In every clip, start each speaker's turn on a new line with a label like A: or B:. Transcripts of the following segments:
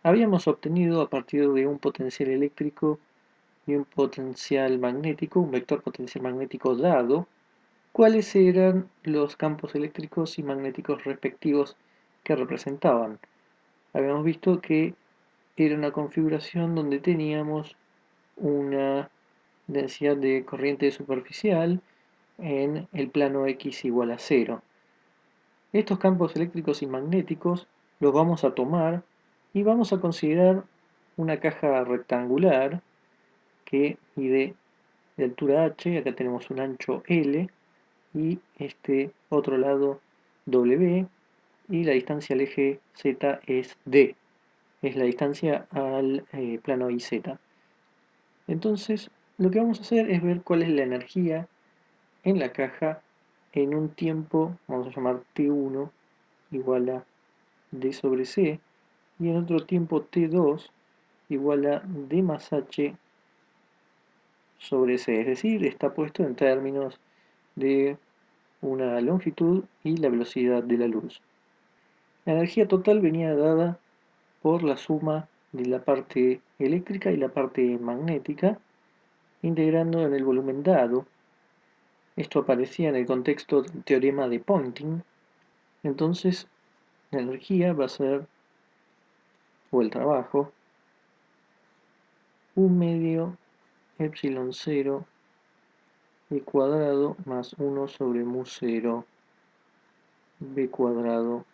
A: habíamos obtenido a partir de un potencial eléctrico y un potencial magnético, un vector potencial magnético dado, cuáles eran los campos eléctricos y magnéticos respectivos que representaban. Habíamos visto que era una configuración donde teníamos una densidad de corriente superficial en el plano x igual a 0. Estos campos eléctricos y magnéticos los vamos a tomar y vamos a considerar una caja rectangular que mide de altura h, acá tenemos un ancho L y este otro lado W, y la distancia al eje Z es D, es la distancia al plano IZ. Entonces, lo que vamos a hacer es ver cuál es la energía en la caja en un tiempo, vamos a llamar T1 igual a D sobre C, y en otro tiempo T2 igual a D más H sobre C, es decir, está puesto en términos de una longitud y la velocidad de la luz. La energía total venía dada por la suma de la parte eléctrica y la parte magnética, integrando en el volumen dado. Esto aparecía en el contexto del teorema de Poynting. Entonces, la energía va a ser, o el trabajo, 1 medio epsilon 0 e cuadrado más 1 sobre mu 0 b cuadrado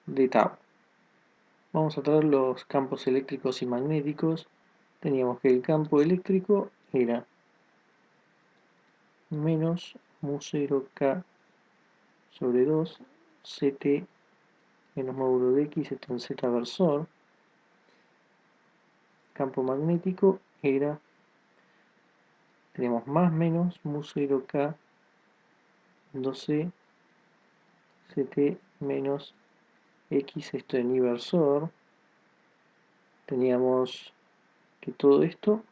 A: de tau. Vamos a traer los campos eléctricos y magnéticos. Teníamos que el campo eléctrico era menos mu 0 k sobre 2 ct menos módulo de x está en z versor. Campo magnético era, tenemos más menos mu 0 k 2c ct menos x esto en inversor. Teníamos que todo esto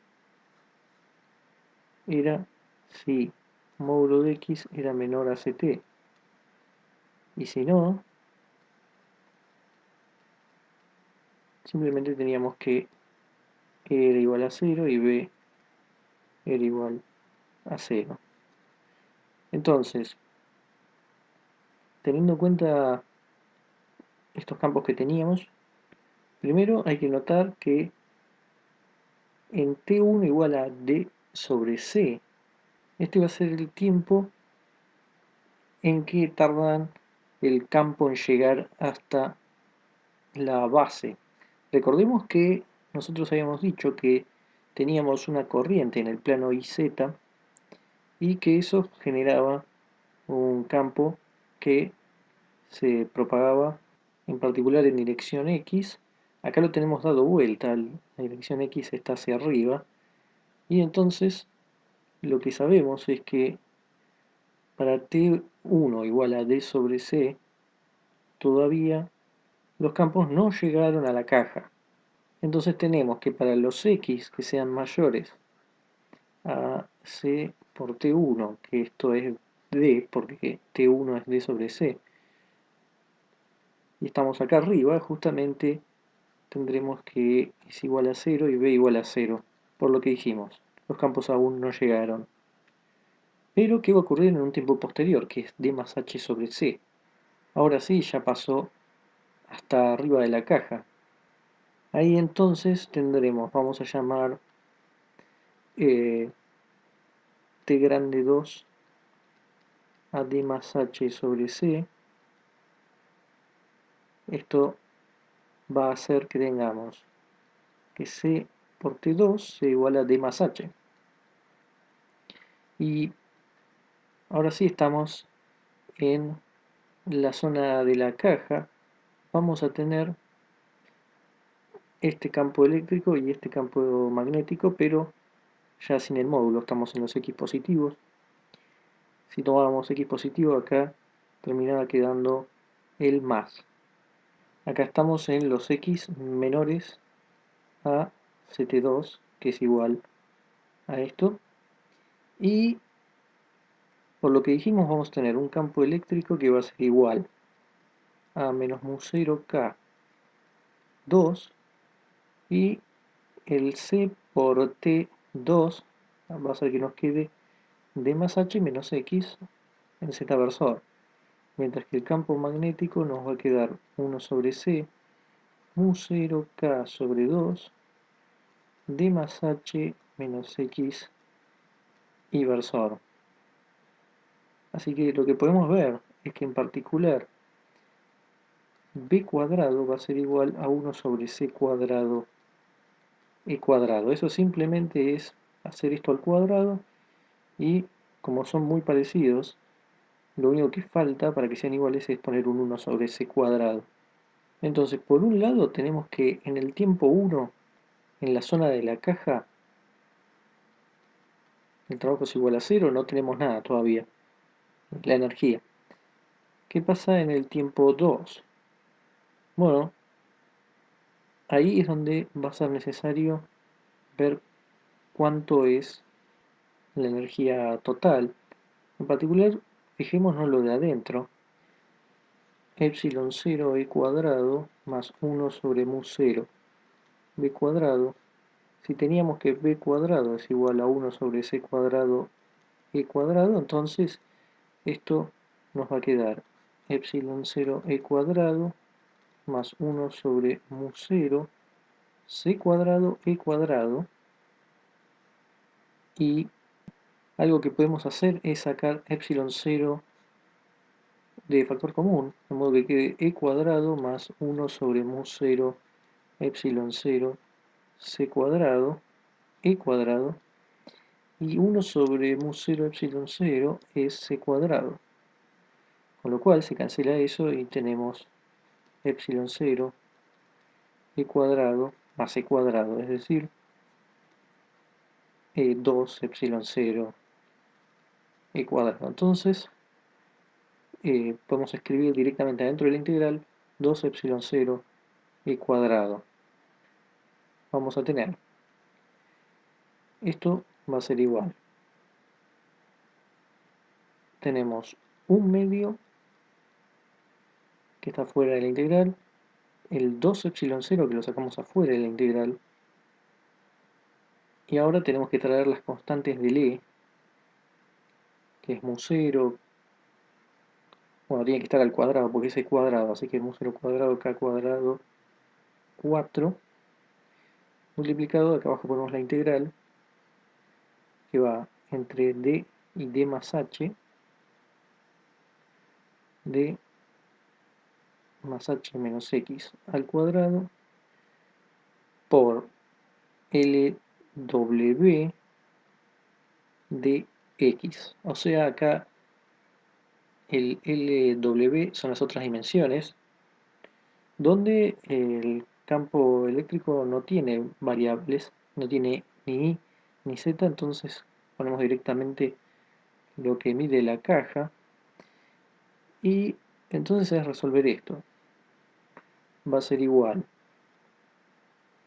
A: era si módulo de x era menor a ct, y si no, simplemente teníamos que E era igual a 0 y B era igual a 0. Entonces, teniendo en cuenta estos campos que teníamos, primero hay que notar que en T1 igual a D sobre C, este va a ser el tiempo en que tardan el campo en llegar hasta la base. Recordemos que nosotros habíamos dicho que teníamos una corriente en el plano IZ y que eso generaba un campo que se propagaba en particular en dirección X. Acá lo tenemos dado vuelta, la dirección X está hacia arriba, y entonces lo que sabemos es que para T1 igual a D sobre C, todavía los campos no llegaron a la caja. Entonces tenemos que para los X que sean mayores a C por T1, que esto es D, porque T1 es D sobre C, y estamos acá arriba, justamente tendremos que es igual a 0 y b igual a 0, por lo que dijimos, los campos aún no llegaron. Pero, ¿qué va a ocurrir en un tiempo posterior, que es d más h sobre c? Ahora sí, ya pasó hasta arriba de la caja. Ahí entonces tendremos, vamos a llamar t grande 2 a d más h sobre c. Esto va a hacer que tengamos que c por t2 sea igual a d más h. Y ahora sí estamos en la zona de la caja. Vamos a tener este campo eléctrico y este campo magnético, pero ya sin el módulo, estamos en los X positivos. Si tomábamos X positivo, acá terminaba quedando el más. Acá estamos en los X menores a CT2, que es igual a esto. Y por lo que dijimos, vamos a tener un campo eléctrico que va a ser igual a menos mu 0 k 2 y el C por T2 va a ser que nos quede D más H menos X en Z versor, mientras que el campo magnético nos va a quedar 1 sobre C mu 0K sobre 2 D más H menos X y versor. Así que lo que podemos ver es que en particular B cuadrado va a ser igual a 1 sobre C cuadrado E cuadrado. Eso simplemente es hacer esto al cuadrado y como son muy parecidos, lo único que falta para que sean iguales es poner un 1 sobre C cuadrado. Entonces, por un lado tenemos que en el tiempo 1, en la zona de la caja, el trabajo es igual a 0, no tenemos nada todavía, la energía. ¿Qué pasa en el tiempo 2? Bueno, ahí es donde va a ser necesario ver cuánto es la energía total. En particular, fijémonos lo de adentro, epsilon 0 e cuadrado más 1 sobre mu 0 b cuadrado. Si teníamos que b cuadrado es igual a 1 sobre c cuadrado e cuadrado, entonces esto nos va a quedar epsilon 0 e cuadrado más 1 sobre mu 0 c cuadrado e cuadrado, y algo que podemos hacer es sacar epsilon 0 de factor común, de modo que quede e cuadrado más 1 sobre mu 0 epsilon 0 c cuadrado e cuadrado, y 1 sobre mu 0 epsilon 0 es c cuadrado, con lo cual se cancela eso y tenemos epsilon 0 e cuadrado más c cuadrado, es decir, 2 epsilon 0 e cuadrado. Entonces podemos escribir directamente adentro de la integral 2 epsilon 0 e cuadrado. Vamos a tener, esto va a ser igual, tenemos un medio que está fuera de la integral, el 2 epsilon 0 que lo sacamos afuera de la integral, y ahora tenemos que traer las constantes del E, que es mu 0, bueno, tiene que estar al cuadrado porque es el cuadrado, así que mu 0 cuadrado, k cuadrado, 4, multiplicado, acá abajo ponemos la integral, que va entre d y d más h, d más h menos x al cuadrado, por LW de x. O sea, acá el LW son las otras dimensiones, donde el campo eléctrico no tiene variables, no tiene ni y ni z, entonces ponemos directamente lo que mide la caja, y entonces es resolver esto. Va a ser igual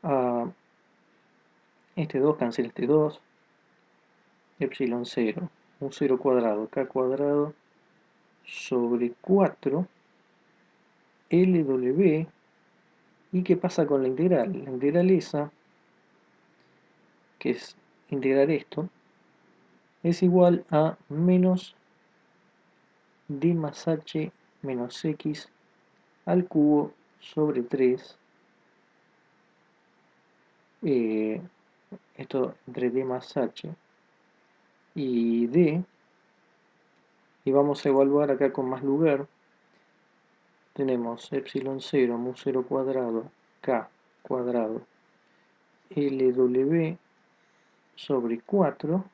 A: a este 2 cancela este 2, epsilon 0, un 0 cuadrado, k cuadrado sobre 4 LW. ¿Y qué pasa con la integral? La integral esa, que es integrar esto, es igual a menos d más h menos x al cubo sobre 3, esto entre d más h y d, y vamos a evaluar acá con más lugar. Tenemos epsilon 0 mu 0 cuadrado k cuadrado LW sobre 4,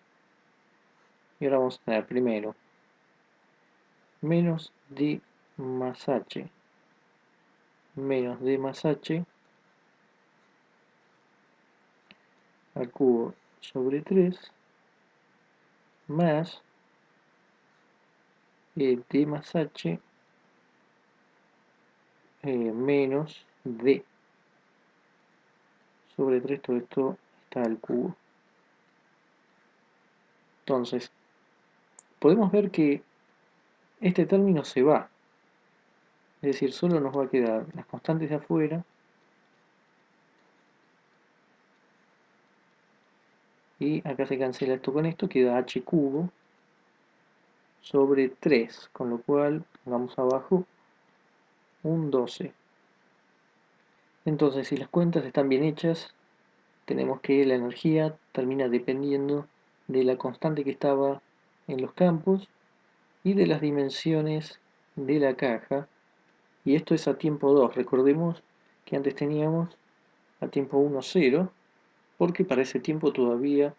A: y ahora vamos a tener primero menos d más h menos d más h al cubo sobre 3 más d más h menos d sobre 3, todo esto está al cubo. Entonces, podemos ver que este término se va, es decir, solo nos va a quedar las constantes de afuera y acá se cancela esto con esto, queda h cubo sobre 3, con lo cual pongamos abajo un 12. Entonces, si las cuentas están bien hechas, tenemos que la energía termina dependiendo de la constante que estaba en los campos y de las dimensiones de la caja, y esto es a tiempo 2. Recordemos que antes teníamos a tiempo 1, 0, porque para ese tiempo todavía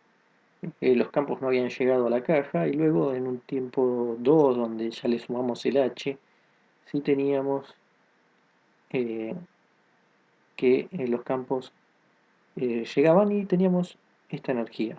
A: los campos no habían llegado a la caja, y luego en un tiempo 2, donde ya le sumamos el h, sí teníamos eh, que los campos llegaban y teníamos esta energía.